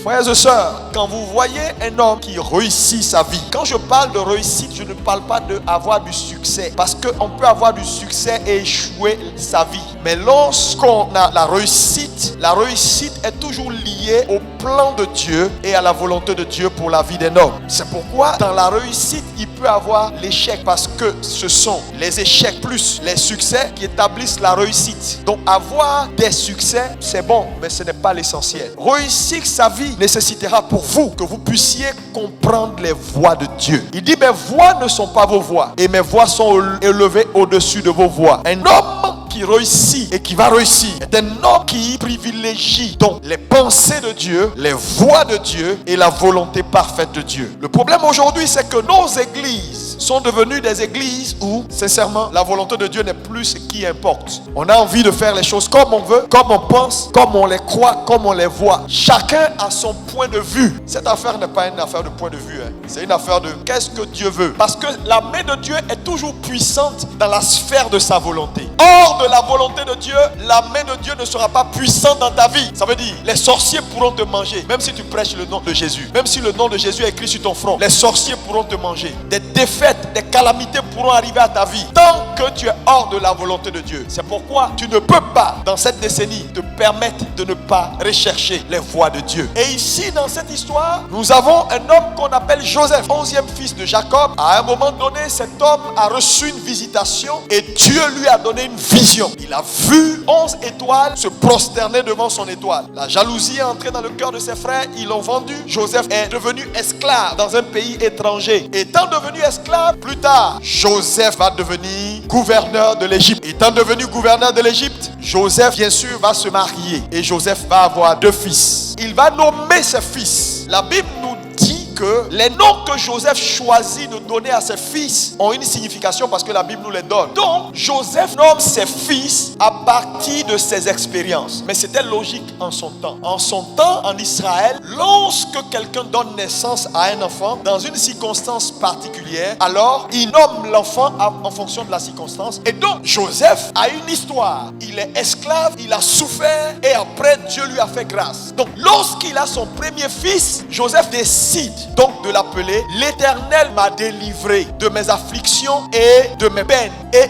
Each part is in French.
Frères et sœurs, quand vous voyez un homme qui réussit sa vie, quand je parle de réussite, je ne parle pas d'avoir du succès. Parce qu'on peut avoir du succès et échouer sa vie. Mais lorsqu'on a la réussite est toujours liée au plan de Dieu et à la volonté de Dieu pour la vie d'un homme. C'est pourquoi dans la réussite, il peut avoir l'échec. Parce que ce sont les échecs plus les succès qui établissent la réussite. Donc avoir des succès, c'est bon, mais ce n'est pas l'essentiel. Réussir sa vie nécessitera pour vous que vous puissiez comprendre les voies de Dieu. Il dit, mes voies ne sont pas vos voies et mes voies sont élevées au-dessus de vos voies. Un homme qui réussit et qui va réussir est un homme qui privilégie donc les pensées de Dieu, les voies de Dieu et la volonté parfaite de Dieu. Le problème aujourd'hui, c'est que nos églises sont devenues des églises où, sincèrement, la volonté de Dieu n'est plus ce qui importe. On a envie de faire les choses comme on veut, comme on pense, comme on les croit, comme on les voit. Chacun a son point de vue. Cette affaire n'est pas une affaire de point de vue. C'est une affaire de qu'est-ce que Dieu veut. Parce que la main de Dieu est toujours puissante dans la sphère de sa volonté. Hors de la volonté de Dieu, la main de Dieu ne sera pas puissante dans ta vie. Ça veut dire, les sorciers pourront te manger, même si tu prêches le nom de Jésus. Même si le nom de Jésus est écrit sur ton front, les sorciers pourront te manger. Des défaites, des calamités pourront arriver à ta vie tant que tu es hors de la volonté de Dieu. C'est pourquoi tu ne peux pas, dans cette décennie, te permettre de ne pas rechercher les voies de Dieu. Et ici, dans cette histoire, nous avons un homme qu'on appelle Joseph, 11e fils de Jacob. À un moment donné, cet homme a reçu une visitation et Dieu lui a donné une vision. Il a vu 11 étoiles se prosterner devant son étoile. La jalousie est entrée dans le cœur de ses frères. Ils l'ont vendu. Joseph est devenu esclave dans un pays étranger. Étant devenu esclave, plus tard, Joseph va devenir gouverneur de l'Égypte. Étant devenu gouverneur de l'Égypte, Joseph, bien sûr, va se marier. Et Joseph va avoir 2 fils. Il va nommer ses fils. La Bible nous dit que les noms que Joseph choisit de donner à ses fils ont une signification parce que la Bible nous les donne. Donc, Joseph nomme ses fils à partir de ses expériences. Mais c'était logique en son temps. En son temps, en Israël, lorsque quelqu'un donne naissance à un enfant dans une circonstance particulière, alors il nomme l'enfant en fonction de la circonstance. Et donc, Joseph a une histoire. Il est esclave, il a souffert et après, Dieu lui a fait grâce. Donc, lorsqu'il a son premier fils, Joseph décide donc de l'appeler l'Éternel m'a délivré de mes afflictions et de mes peines. Et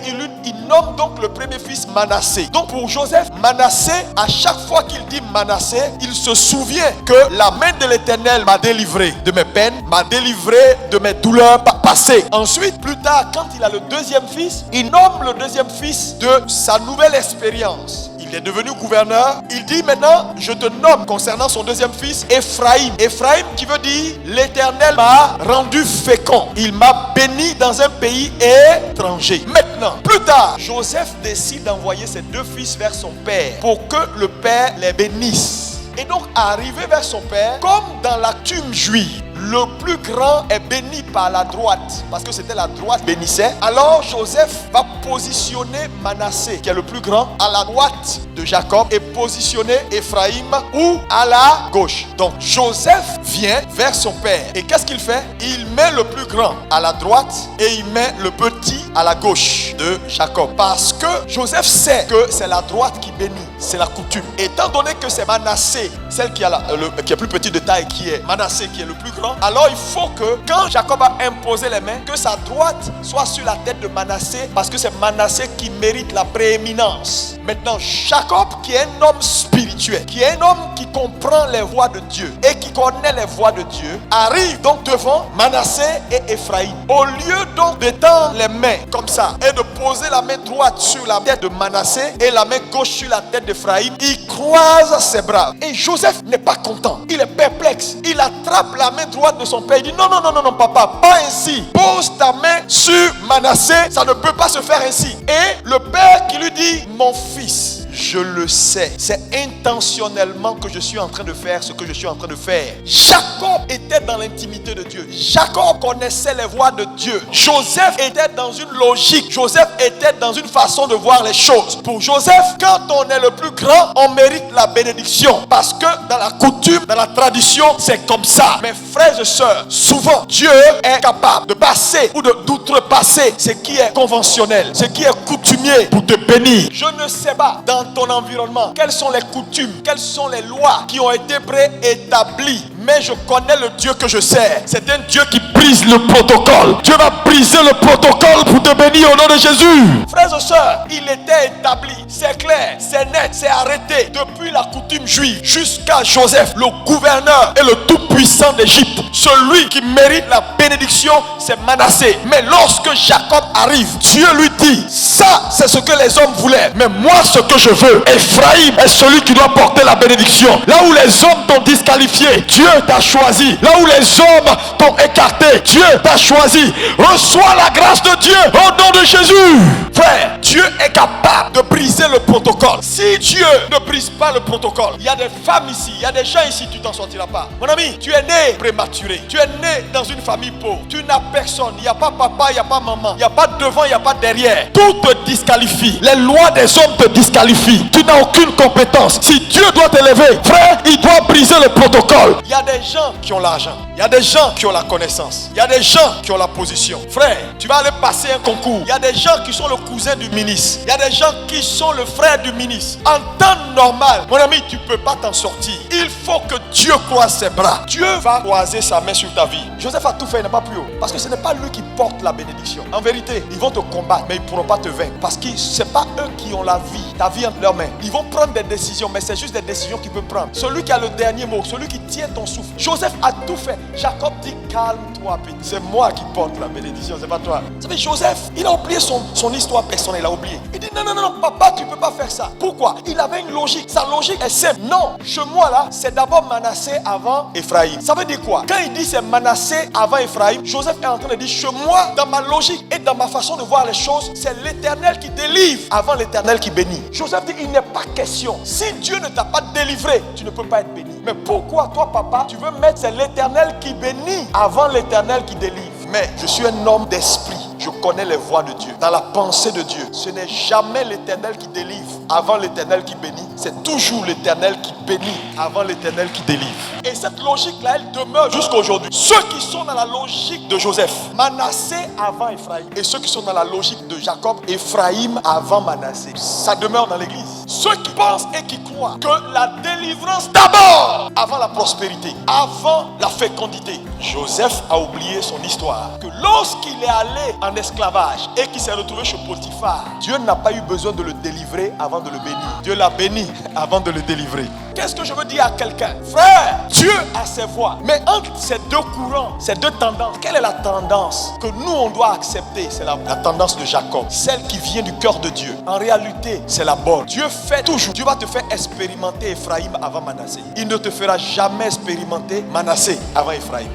il nomme donc le premier fils Manassé. Donc pour Joseph, Manassé, à chaque fois qu'il dit Manassé, il se souvient que la main de l'Éternel m'a délivré de mes peines, m'a délivré de mes douleurs passées. Ensuite, plus tard, quand il a le deuxième fils, il nomme le deuxième fils de sa nouvelle expérience. Il est devenu gouverneur. Il dit maintenant, je te nomme concernant son deuxième fils, Ephraïm. Ephraïm qui veut dire, l'Éternel m'a rendu fécond. Il m'a béni dans un pays étranger. Maintenant, plus tard, Joseph décide d'envoyer ses 2 fils vers son père pour que le père les bénisse. Et donc, arrivé vers son père, comme dans la coutume juive, le plus grand est béni par la droite, parce que c'était la droite qui bénissait. Alors Joseph va positionner Manassé, qui est le plus grand, à la droite de Jacob, et positionner Ephraïm ou à la gauche. Donc Joseph vient vers son père. Et qu'est-ce qu'il fait? Il met le plus grand à la droite et il met le petit à la gauche de Jacob. Parce que Joseph sait que c'est la droite qui bénit. C'est la coutume. Étant donné que c'est Manassé, celle qui est plus petite de taille, qui est Manassé, qui est le plus grand, alors il faut que quand Jacob a imposé les mains, que sa droite soit sur la tête de Manassé, parce que c'est Manassé qui mérite la prééminence. Maintenant, Jacob, qui est un homme spirituel, qui est un homme qui comprend les voies de Dieu et qui connaît les voies de Dieu, arrive donc devant Manassé et Ephraïm. Au lieu donc d'étendre les mains comme ça et de poser la main droite sur la tête de Manassé et la main gauche sur la tête d'Ephraïm, il croise ses bras. Et Joseph n'est pas content. Il est perplexe. Il attrape la main droite de son père. Il dit non, papa, pas ainsi. Pose ta main sur Manassé. Ça ne peut pas se faire ainsi. Et le père qui lui dit, mon fils, je le sais. C'est intentionnellement que je suis en train de faire ce que je suis en train de faire. Jacob était dans l'intimité de Dieu. Jacob connaissait les voies de Dieu. Joseph était dans une logique. Joseph était dans une façon de voir les choses. Pour Joseph, quand on est le plus grand, on mérite la bénédiction. Parce que dans la coutume, dans la tradition, c'est comme ça. Mes frères et sœurs, souvent, Dieu est capable de passer ou d'outrepasser ce qui est conventionnel, ce qui est coutumier pour te bénir. Je ne sais pas, dans ton environnement, quelles sont les coutumes, quelles sont les lois qui ont été préétablies. Mais je connais le Dieu que je sers. C'est un Dieu qui brise le protocole. Dieu va briser le protocole pour te bénir au nom de Jésus. Frères et sœurs, il était établi. C'est clair, c'est net, c'est arrêté. Depuis la coutume juive jusqu'à Joseph, le gouverneur et le tout-puissant d'Égypte. Celui qui mérite la bénédiction, c'est Manassé. Mais lorsque Jacob arrive, Dieu lui dit, ça c'est ce que les hommes voulaient. Mais moi ce que je veux, Ephraïm est celui qui doit porter la bénédiction. Là où les hommes t'ont disqualifié, Dieu t'a choisi. Là où les hommes t'ont écarté, Dieu t'a choisi. Reçois la grâce de Dieu au nom de Jésus. Frère, Dieu est capable de briser le protocole. Si Dieu ne brise pas le protocole, il y a des femmes ici, il y a des gens ici, tu t'en sortiras pas. Mon ami, tu es né prématuré. Tu es né dans une famille pauvre. Tu n'as personne. Il n'y a pas papa, il n'y a pas maman. Il n'y a pas devant, il n'y a pas derrière. Tout te disqualifie. Les lois des hommes te disqualifient. Tu n'as aucune compétence. Si Dieu doit t'élever, frère, il doit briser le protocole. Il y a des gens qui ont l'argent. Il y a des gens qui ont la connaissance. Il y a des gens qui ont la position. Frère, tu vas aller passer un concours. Il y a des gens qui sont le cousin du ministre. Il y a des gens qui sont le frère du ministre. En temps normal, mon ami, tu ne peux pas t'en sortir. Il faut que Dieu croise ses bras. Dieu va croiser sa main sur ta vie. Joseph a tout fait, il n'est pas plus haut. Parce que ce n'est pas lui qui porte la bénédiction. En vérité, ils vont te combattre, mais ils ne pourront pas te vaincre. Parce que ce n'est pas eux qui ont la vie, ta vie entre leurs mains. Ils vont prendre des décisions, mais c'est juste des décisions qu'ils peuvent prendre. Celui qui a le dernier mot, celui qui tient ton souffle. Joseph a tout fait. Jacob dit, calme-toi, petit. C'est moi qui porte la bénédiction, c'est pas toi. Vous savez, Joseph, il a oublié son histoire personnelle, il a oublié. Il dit, non, papa, tu ne peux pas faire ça. Pourquoi? Il avait une logique. Sa logique est simple. Non, chez moi là, c'est d'abord Manassé avant Ephraïm. Ça veut dire quoi? Quand il dit c'est Manassé avant Ephraïm, Joseph est en train de dire, chez moi, dans ma logique et dans ma façon de voir les choses, c'est l'Éternel qui délivre avant l'Éternel qui bénit. Joseph dit, il n'est pas question. Si Dieu ne t'a pas délivré, tu ne peux pas être béni. Mais pourquoi toi, papa, tu veux mettre c'est l'Éternel qui bénit avant l'Éternel qui délivre? Mais je suis un homme d'esprit. Je connais les voies de Dieu. Dans la pensée de Dieu, ce n'est jamais l'Éternel qui délivre avant l'Éternel qui bénit. C'est toujours l'Éternel qui bénit avant l'Éternel qui délivre. Et cette logique-là, elle demeure jusqu'à aujourd'hui. Ceux qui sont dans la logique de Joseph, Manassé avant Ephraïm. Et ceux qui sont dans la logique de Jacob, Ephraïm avant Manassé. Ça demeure dans l'église. Ceux qui pensent et qui croient que la délivrance d'abord, avant la prospérité, avant la fécondité. Joseph a oublié son histoire. Que lorsqu'il est allé en esclavage et qu'il s'est retrouvé chez Potiphar, Dieu n'a pas eu besoin de le délivrer avant de le bénir. Dieu l'a béni avant de le délivrer. Qu'est-ce que je veux dire à quelqu'un? Frère, Dieu a ses voies. Mais entre ces deux courants, ces deux tendances, quelle est la tendance que nous on doit accepter? C'est la tendance de Jacob, celle qui vient du cœur de Dieu. En réalité, c'est la bonne. Dieu fait toujours. Dieu va te faire expérimenter Ephraïm avant Manassé. Il ne te fera jamais expérimenter Manassé avant Ephraïm.